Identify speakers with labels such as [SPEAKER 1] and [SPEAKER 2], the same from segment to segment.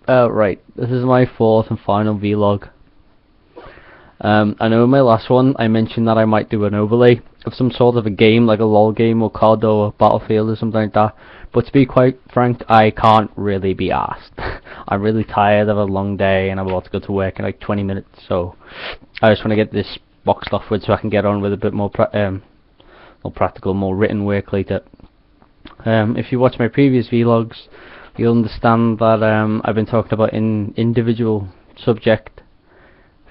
[SPEAKER 1] Right, this is my fourth and final vlog. I know in my last one I mentioned that I might do an overlay of some sort of a game, like a LOL game or COD or Battlefield or something like that, but to be quite frank, I can't really be asked. I'm really tired of a long day and I'm about to go to work in like 20 minutes, so I just want to get this boxed off with so I can get on with a bit more practical, more written work later. If you watch my previous vlogs, you'll understand that I've been talking about an individual subject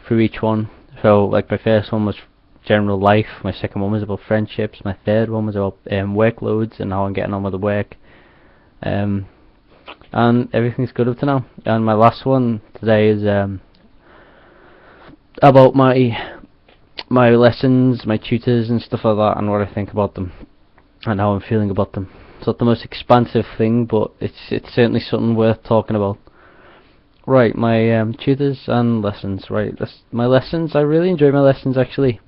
[SPEAKER 1] for each one. So like my first one was general life, my second one was about friendships, my third one was about workloads and how I'm getting on with the work, and everything's good up to now. And my last one today is about my lessons, my tutors and stuff like that, and what I think about them and how I'm feeling about them. It's not the most expansive thing, but it's certainly something worth talking about. Right, my tutors and lessons. Right, my lessons. I really enjoy my lessons actually.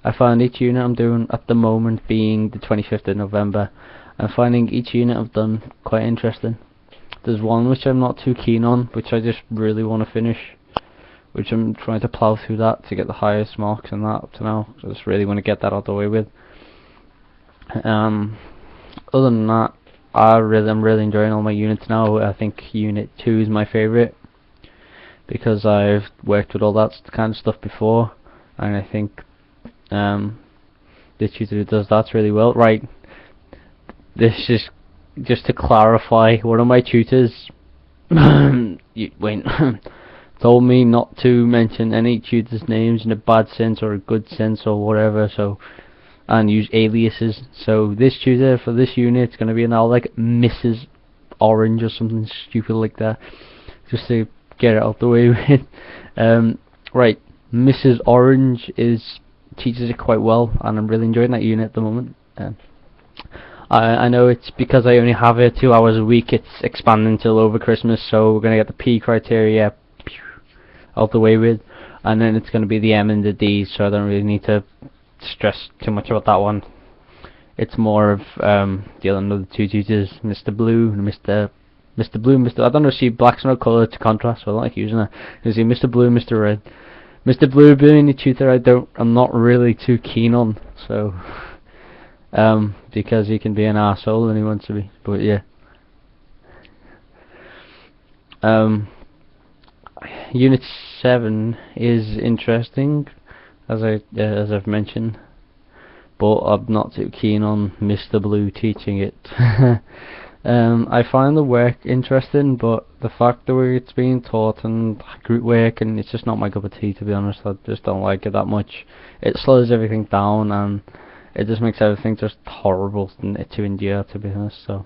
[SPEAKER 1] I find each unit I'm doing at the moment, being the 25th of November, I'm finding each unit I've done quite interesting. There's one which I'm not too keen on, which I just really want to finish, which I'm trying to plow through that to get the highest marks in that up to now. So I just really want to get that out the way with. Other than that, I'm really enjoying all my units now. I think Unit 2 is my favourite, because I've worked with all that kind of stuff before, and I think the tutor who does that really well. Right, this is just to clarify, one of my tutors told me not to mention any tutors' names in a bad sense or a good sense or whatever, so, and use aliases. So this tutor for this unit is going to be now like Mrs. Orange or something stupid like that, just to get it out the way with. Right, Mrs. Orange teaches it quite well, and I'm really enjoying that unit at the moment. I know it's because I only have it 2 hours a week, it's expanding till over Christmas, so we're going to get the P criteria out the way with, and then it's going to be the M and the D, so I don't really need to stress too much about that one. It's more of dealing with the two tutors, Mr. Blue and Mr. Blue, I don't know, see, black's not colour to contrast, so I don't like using it. You see Mr. Blue, Mr. Red. Mr. Blue being the tutor I'm not really too keen on, so because he can be an arsehole when he wants to be, but yeah. Unit 7 is interesting, as I've mentioned, but I'm not too keen on Mr. Blue teaching it. I find the work interesting, but the fact the way it's being taught and group work, and it's just not my cup of tea, to be honest. I just don't like it that much. It slows everything down and it just makes everything just horrible to endure, to be honest. So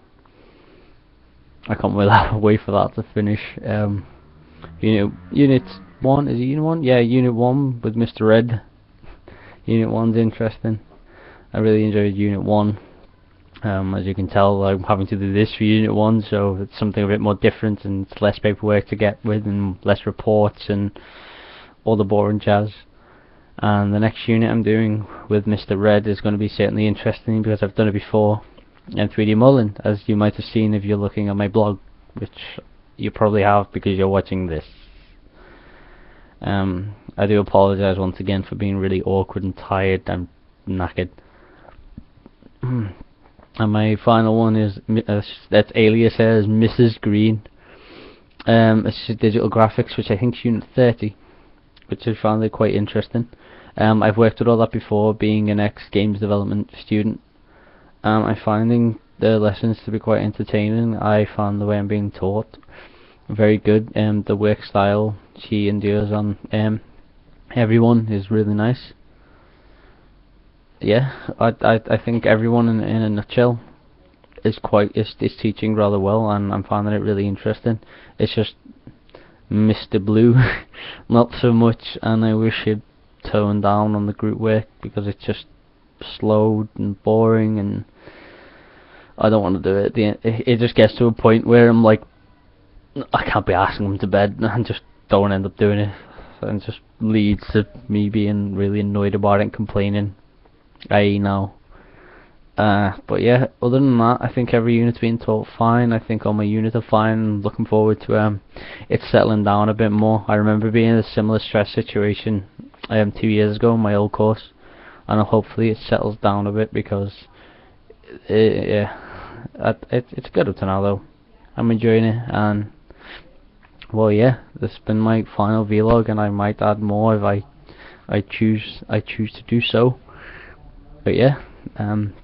[SPEAKER 1] I can't wait for that to finish. Unit 1, is it Unit 1? Yeah, Unit 1 with Mr. Red. Unit 1's interesting. I really enjoyed Unit 1. As you can tell, I'm having to do this for Unit 1, so it's something a bit more different, and it's less paperwork to get with, and less reports, and all the boring jazz. And the next unit I'm doing with Mr. Red is going to be certainly interesting, because I've done it before in 3D modeling, as you might have seen if you're looking at my blog, which you probably have because you're watching this. I do apologise once again for being really awkward and tired and knackered. And my final one is that's alias as Mrs. Green. It's digital graphics, which I think is Unit 30, which I found it quite interesting. I've worked with all that before, being an ex-games development student. I'm finding the lessons to be quite entertaining. I found the way I'm being taught very good. The work style she endures on everyone is really nice. Yeah, I think everyone in a nutshell is teaching rather well, and I'm finding it really interesting. It's just Mr. Blue not so much, and I wish he'd tone down on the group work, because it's just slow and boring, and I don't want to do it. It just gets to a point where I'm like, I can't be asking them to bed, and just don't end up doing it, and it just leads to me being really annoyed about it and complaining. Now But yeah, other than that, I think every unit's been taught fine. I think all my units are fine. Looking forward to it settling down a bit more. I remember being in a similar stress situation 2 years ago in my old course, and hopefully it settles down a bit, because yeah, it's good up to now though. I'm enjoying it, and well, yeah, this has been my final vlog, and I might add more if I choose to do so. But yeah,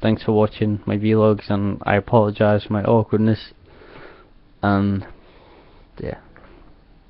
[SPEAKER 1] thanks for watching my vlogs, and I apologize for my awkwardness, and yeah.